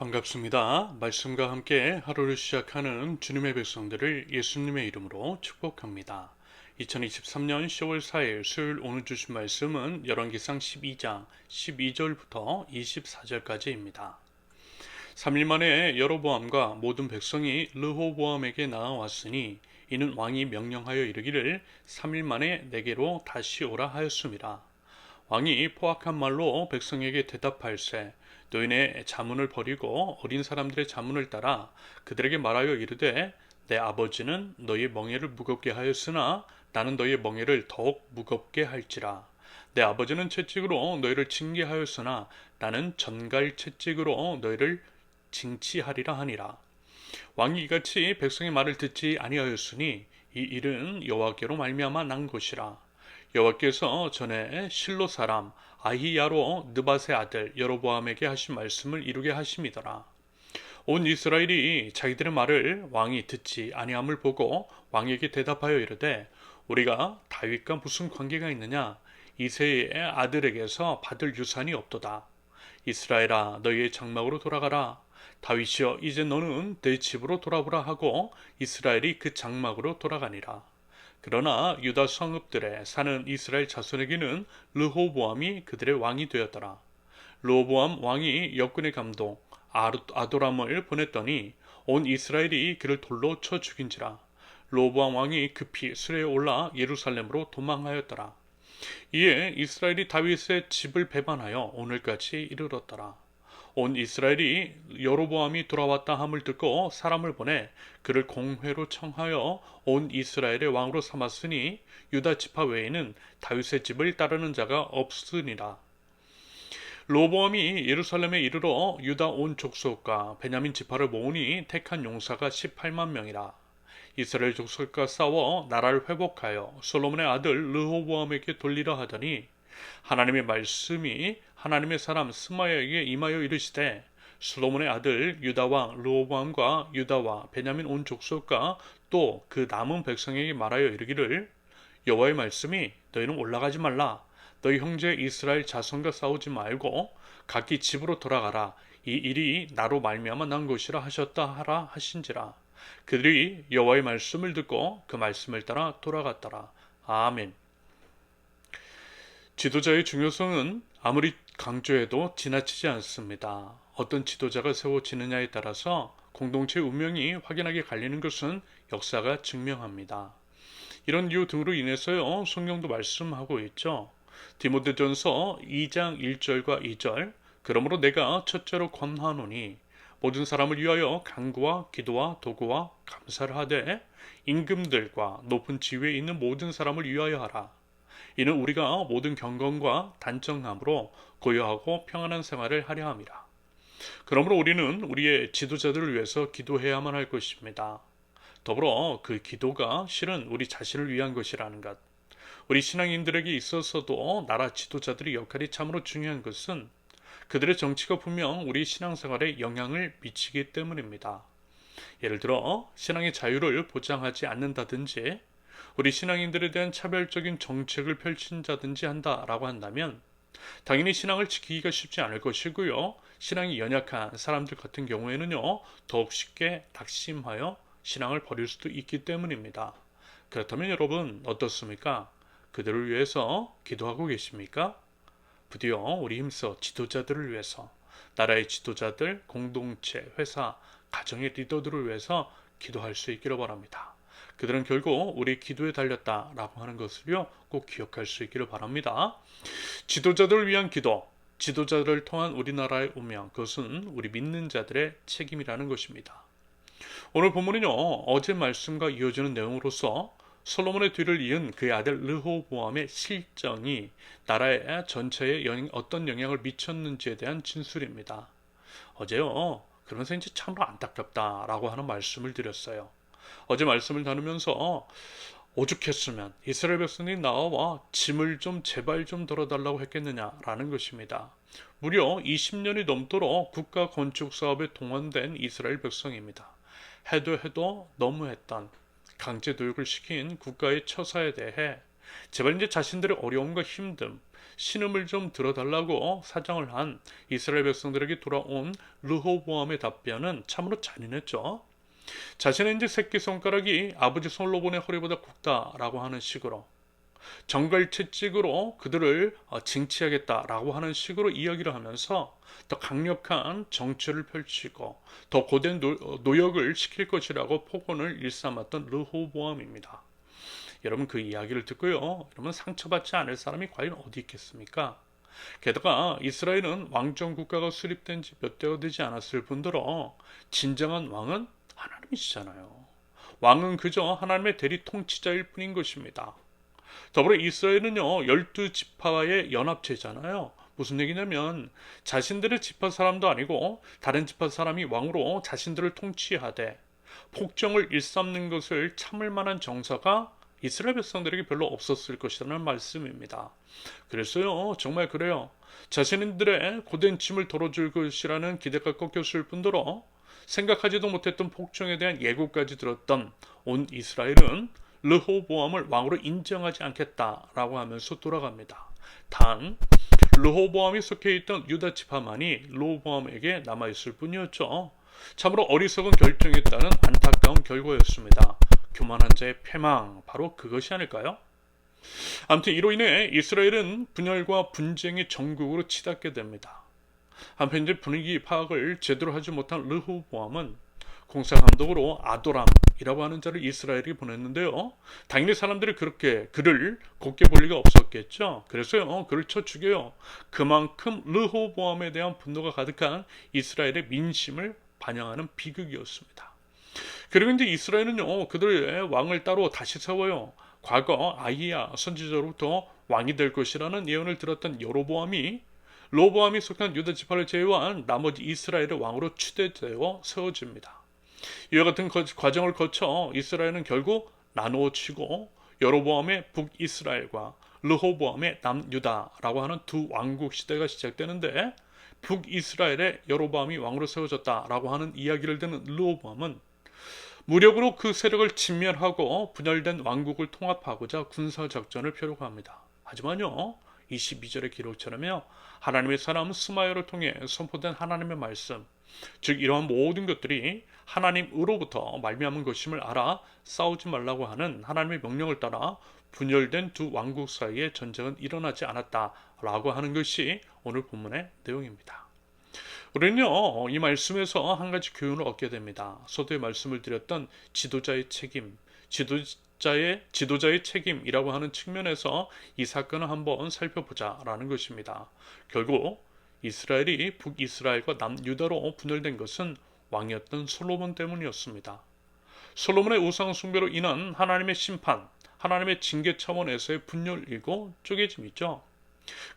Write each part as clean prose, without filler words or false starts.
반갑습니다. 말씀과 함께 하루를 시작하는 주님의 백성들을 예수님의 이름으로 축복합니다. 2023년 10월 4일 수요일 오늘 주신 말씀은 열왕기상 12장 12절부터 24절까지입니다. 3일 만에 여로보암과 모든 백성이 르호보암에게 나아왔으니 이는 왕이 명령하여 이르기를 3일 만에 내게로 다시 오라 하였습니다. 왕이 포악한 말로 백성에게 대답할세 너희네 자문을 버리고 어린 사람들의 자문을 따라 그들에게 말하여 이르되 내 아버지는 너희의 멍에를 무겁게 하였으나 나는 너희의 멍에를 더욱 무겁게 할지라. 내 아버지는 채찍으로 너희를 징계하였으나 나는 전갈 채찍으로 너희를 징치하리라 하니라. 왕이 이같이 백성의 말을 듣지 아니하였으니 이 일은 여호와께로 말미암아 난 것이라. 여호와께서 전에 실로 사람 아히야로 느밧의 아들 여로보암에게 하신 말씀을 이루게 하심이더라. 온 이스라엘이 자기들의 말을 왕이 듣지 아니함을 보고 왕에게 대답하여 이르되 우리가 다윗과 무슨 관계가 있느냐? 이새의 아들에게서 받을 유산이 없도다. 이스라엘아 너희의 장막으로 돌아가라. 다윗이여 이제 너는 내 집으로 돌아보라 하고 이스라엘이 그 장막으로 돌아가니라. 그러나 유다 성읍들에 사는 이스라엘 자손에게는 르호보암이 그들의 왕이 되었더라. 르호보암 왕이 역군의 감독 아도람을 보냈더니 온 이스라엘이 그를 돌로 쳐 죽인지라. 르호보암 왕이 급히 수레에 올라 예루살렘으로 도망하였더라. 이에 이스라엘이 다윗의 집을 배반하여 오늘까지 이르렀더라. 온 이스라엘이 여로보암이 돌아왔다 함을 듣고 사람을 보내 그를 공회로 청하여 온 이스라엘의 왕으로 삼았으니 유다 지파 외에는 다윗의 집을 따르는 자가 없으니라. 로보암이 예루살렘에 이르러 유다 온 족속과 베냐민 지파를 모으니 택한 용사가 18만 명이라. 이스라엘 족속과 싸워 나라를 회복하여 솔로몬의 아들 르호보암에게 돌리려 하더니 하나님의 말씀이 하나님의 사람 스마야에게 임하여 이르시되 솔로몬의 아들 유다 왕 르호보암과 유다와 베냐민 온 족속과 또 그 남은 백성에게 말하여 이르기를 여호와의 말씀이 너희는 올라가지 말라. 너희 형제 이스라엘 자손과 싸우지 말고 각기 집으로 돌아가라. 이 일이 나로 말미암아 난 것이라 하셨다 하라 하신지라. 그들이 여호와의 말씀을 듣고 그 말씀을 따라 돌아갔더라. 아멘. 지도자의 중요성은 아무리 강조해도 지나치지 않습니다. 어떤 지도자가 세워지느냐에 따라서 공동체의 운명이 확연하게 갈리는 것은 역사가 증명합니다. 이런 이유 등으로 인해서요, 성경도 말씀하고 있죠. 디모데전서 2장 1절과 2절 그러므로 내가 첫째로 권하노니 모든 사람을 위하여 간구와 기도와 도구와 감사를 하되 임금들과 높은 지위에 있는 모든 사람을 위하여 하라. 이는 우리가 모든 경건과 단정함으로 고요하고 평안한 생활을 하려 함이라. 그러므로 우리는 우리의 지도자들을 위해서 기도해야만 할 것입니다. 더불어 그 기도가 실은 우리 자신을 위한 것이라는 것. 우리 신앙인들에게 있어서도 나라 지도자들의 역할이 참으로 중요한 것은 그들의 정치가 분명 우리 신앙생활에 영향을 미치기 때문입니다. 예를 들어 신앙의 자유를 보장하지 않는다든지 우리 신앙인들에 대한 차별적인 정책을 펼친다든지 한다라고 한다면 당연히 신앙을 지키기가 쉽지 않을 것이고요. 신앙이 연약한 사람들 같은 경우에는요. 더욱 쉽게 낙심하여 신앙을 버릴 수도 있기 때문입니다. 그렇다면 여러분 어떻습니까? 그들을 위해서 기도하고 계십니까? 부디어 우리 힘써 지도자들을 위해서 나라의 지도자들, 공동체, 회사, 가정의 리더들을 위해서 기도할 수 있기를 바랍니다. 그들은 결국 우리 기도에 달렸다라고 하는 것을요 꼭 기억할 수 있기를 바랍니다. 지도자들을 위한 기도, 지도자들을 통한 우리나라의 운명, 그것은 우리 믿는 자들의 책임이라는 것입니다. 오늘 본문은요 어제 말씀과 이어지는 내용으로서 솔로몬의 뒤를 이은 그의 아들 르호보암의 실정이 나라의 전체에 어떤 영향을 미쳤는지에 대한 진술입니다. 어제요 그러면서 이제 참으로 안타깝다라고 하는 말씀을 드렸어요. 어제 말씀을 나누면서 오죽했으면 이스라엘 백성이 나와 짐을 좀 제발 좀 덜어달라고 했겠느냐라는 것입니다. 무려 20년이 넘도록 국가 건축 사업에 동원된 이스라엘 백성입니다. 해도 너무했던 강제 교육을 시킨 국가의 처사에 대해 제발 이제 자신들의 어려움과 힘듦, 신음을 좀 들어달라고 사정을 한 이스라엘 백성들에게 돌아온 르호보암의 답변은 참으로 잔인했죠. 자신의 이제 새끼손가락이 아버지 솔로몬의 허리보다 굵다라고 하는 식으로, 정갈채찍으로 그들을 징치하겠다라고 하는 식으로 이야기를 하면서 더 강력한 정치를 펼치고 더 고된 노역을 시킬 것이라고 폭언을 일삼았던 르호보암입니다. 여러분, 그 이야기를 듣고요, 여러분 상처받지 않을 사람이 과연 어디 있겠습니까? 게다가 이스라엘은 왕정 국가가 수립된 지 몇 대가 되지 않았을 뿐더러 진정한 왕은 하나님이시잖아요. 왕은 그저 하나님의 대리 통치자일 뿐인 것입니다. 더불어 이스라엘은요, 12지파의 연합체잖아요. 무슨 얘기냐면 자신들의 지파 사람도 아니고 다른 지파 사람이 왕으로 자신들을 통치하되 폭정을 일삼는 것을 참을 만한 정사가 이스라엘 백성들에게 별로 없었을 것이라는 말씀입니다. 그래서요, 정말 그래요. 자신들의 고된 짐을 덜어줄 것이라는 기대가 꺾였을 뿐더러 생각하지도 못했던 폭정에 대한 예고까지 들었던 온 이스라엘은 르호보암을 왕으로 인정하지 않겠다라고 하면서 돌아갑니다. 단 르호보암이 속해 있던 유다 지파만이 르호보암에게 남아있을 뿐이었죠. 참으로 어리석은 결정이었다는 안타까운 결과였습니다. 교만한 자의 패망, 바로 그것이 아닐까요? 아무튼 이로 인해 이스라엘은 분열과 분쟁이 전국으로 치닫게 됩니다. 한편 이제 분위기 파악을 제대로 하지 못한 르호보암은 공사 감독으로 아도람이라고 하는 자를 이스라엘이 보냈는데요. 당연히 사람들이 그렇게 그를 곱게 볼 리가 없었겠죠. 그래서요, 그를 쳐 죽여요. 그만큼 르호보암에 대한 분노가 가득한 이스라엘의 민심을 반영하는 비극이었습니다. 그리고 이제 이스라엘은요, 그들의 왕을 따로 다시 세워요. 과거 아히야 선지자로부터 왕이 될 것이라는 예언을 들었던 로보암이 속한 유다 지파를 제외한 나머지 이스라엘의 왕으로 추대되어 세워집니다. 이와 같은 과정을 거쳐 이스라엘은 결국 나누어지고 여로보암의 북이스라엘과 르호보암의 남유다라고 하는 두 왕국 시대가 시작되는데, 북이스라엘의 여로보암이 왕으로 세워졌다라고 하는 이야기를 듣는 르호보암은 무력으로 그 세력을 진멸하고 분열된 왕국을 통합하고자 군사작전을 펴려고 합니다. 하지만요, 22절의 기록처럼요, 하나님의 사람 스마야를 통해 선포된 하나님의 말씀, 즉 이러한 모든 것들이 하나님으로부터 말미암은 것임을 알아 싸우지 말라고 하는 하나님의 명령을 따라 분열된 두 왕국 사이에 전쟁은 일어나지 않았다라고 하는 것이 오늘 본문의 내용입니다. 우리는요, 이 말씀에서 한 가지 교훈을 얻게 됩니다. 서두에 말씀을 드렸던 지도자의 책임, 지도자의 책임이라고 하는 측면에서 이 사건을 한번 살펴보자라는 것입니다. 결국 이스라엘이 북이스라엘과 남유다로 분열된 것은 왕이었던 솔로몬 때문이었습니다. 솔로몬의 우상 숭배로 인한 하나님의 심판, 하나님의 징계 차원에서의 분열이고 쪼개짐이죠.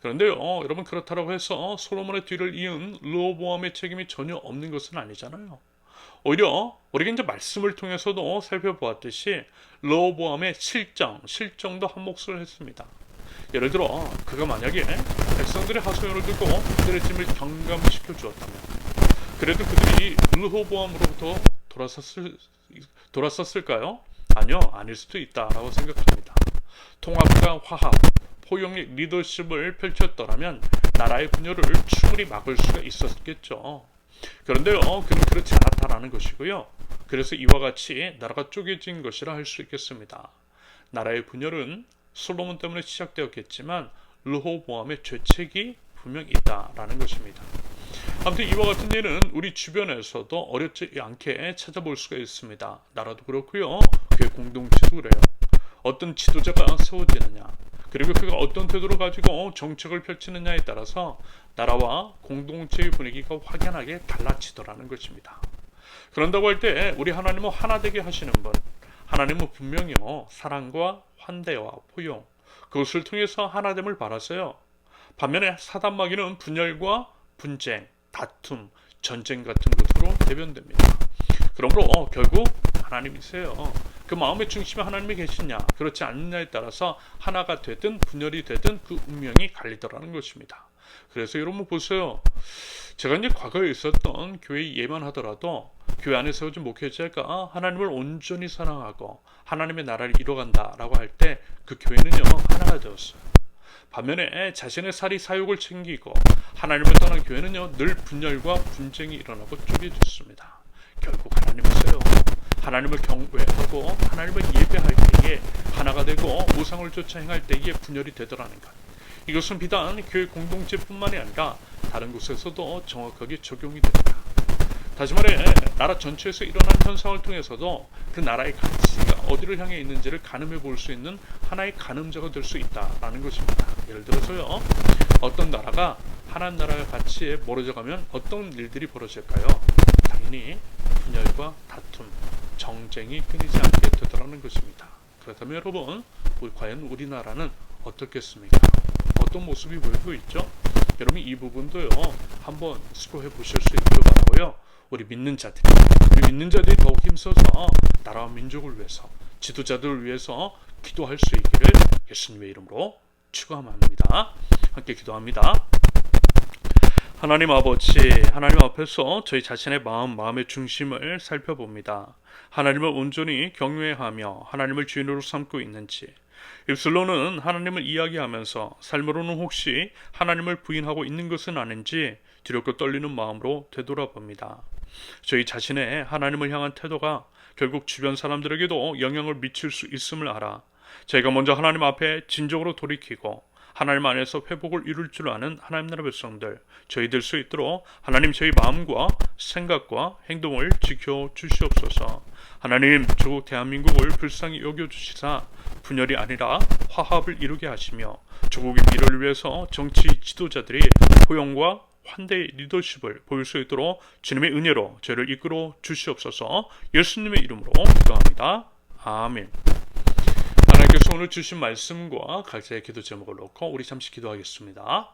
그런데요, 여러분, 그렇다고 해서 솔로몬의 뒤를 이은 르호보암의 책임이 전혀 없는 것은 아니잖아요. 오히려 우리가 이제 말씀을 통해서도 살펴보았듯이 르호보암의 실정도 한 몫을 했습니다. 예를 들어 그가 만약에 백성들의 하소연을 듣고 그들의 짐을 경감시켜 주었다면, 그래도 그들이 르호보암으로부터 돌아섰을까요? 아니요, 아닐 수도 있다라고 생각합니다. 통합과 화합, 포용력 리더십을 펼쳤더라면 나라의 분열을 충분히 막을 수가 있었겠죠. 그런데요, 그는 그렇지 않았다라는 것이고요. 그래서 이와 같이 나라가 쪼개진 것이라 할 수 있겠습니다. 나라의 분열은 솔로몬 때문에 시작되었겠지만 르호보암의 죄책이 분명히 있다라는 것입니다. 아무튼 이와 같은 예는 우리 주변에서도 어렵지 않게 찾아볼 수가 있습니다. 나라도 그렇고요, 교회 공동체도 그래요. 어떤 지도자가 세워지느냐, 그리고 그가 어떤 태도를 가지고 정책을 펼치느냐에 따라서 나라와 공동체의 분위기가 확연하게 달라지더라는 것입니다. 그런다고 할 때 우리 하나님은 하나 되게 하시는 분, 하나님은 분명히요, 사랑과 환대와 포용, 그것을 통해서 하나됨을 바라세요. 반면에 사단마귀는 분열과 분쟁, 다툼, 전쟁 같은 것으로 대변됩니다. 그러므로 결국 하나님이세요. 그 마음의 중심에 하나님이 계시냐, 그렇지 않느냐에 따라서 하나가 되든 분열이 되든 그 운명이 갈리더라는 것입니다. 그래서 여러분 보세요. 제가 이제 과거에 있었던 교회 예만 하더라도 교회 안에 세워진 목회자가 하나님을 온전히 사랑하고 하나님의 나라를 이뤄간다라고 할 때 그 교회는요, 하나가 되었어요. 반면에 자신의 살이 사욕을 챙기고 하나님을 떠난 교회는요, 늘 분열과 분쟁이 일어나고 쪼개졌습니다. 결국 하나님이세요. 하나님을 경외하고 하나님을 예배할 때에 하나가 되고 우상을 쫓아 행할 때에 분열이 되더라는 것. 이것은 비단 교회 공동체뿐만이 아니라 다른 곳에서도 정확하게 적용이 됩니다. 다시 말해 나라 전체에서 일어난 현상을 통해서도 그 나라의 가치가 어디를 향해 있는지를 가늠해 볼 수 있는 하나의 가늠자가 될 수 있다라는 것입니다. 예를 들어서요, 어떤 나라가 하나님 나라의 가치에 멀어져 가면 어떤 일들이 벌어질까요? 당연히 분열과 다툼, 정쟁이 끊이지 않게 되더라는 것입니다. 그렇다면 여러분, 과연 우리나라는 어떻겠습니까? 어떤 모습이 보이고 있죠? 여러분 이 부분도요, 한번 수고해 보실 수 있기를 바라고요. 우리 믿는 자들이 더욱 힘써서 나라와 민족을 위해서, 지도자들을 위해서 기도할 수 있기를 예수님의 이름으로 축원합니다. 함께 기도합니다. 하나님 아버지, 하나님 앞에서 저희 자신의 마음의 중심을 살펴봅니다. 하나님을 온전히 경외하며 하나님을 주인으로 삼고 있는지, 입술로는 하나님을 이야기하면서 삶으로는 혹시 하나님을 부인하고 있는 것은 아닌지 두렵고 떨리는 마음으로 되돌아봅니다. 저희 자신의 하나님을 향한 태도가 결국 주변 사람들에게도 영향을 미칠 수 있음을 알아 저희가 먼저 하나님 앞에 진정으로 돌이키고 하나님 안에서 회복을 이룰 줄 아는 하나님 나라 백성들, 저희 될 수 있도록 하나님 저희 마음과 생각과 행동을 지켜주시옵소서. 하나님 조국 대한민국을 불쌍히 여겨주시사 분열이 아니라 화합을 이루게 하시며 조국의 미래를 위해서 정치 지도자들이 포용과 환대의 리더십을 보일 수 있도록 주님의 은혜로 저희를 이끌어 주시옵소서. 예수님의 이름으로 기도합니다. 아멘. 하나님께서 오늘 주신 말씀과 각자의 기도 제목을 놓고 우리 잠시 기도하겠습니다.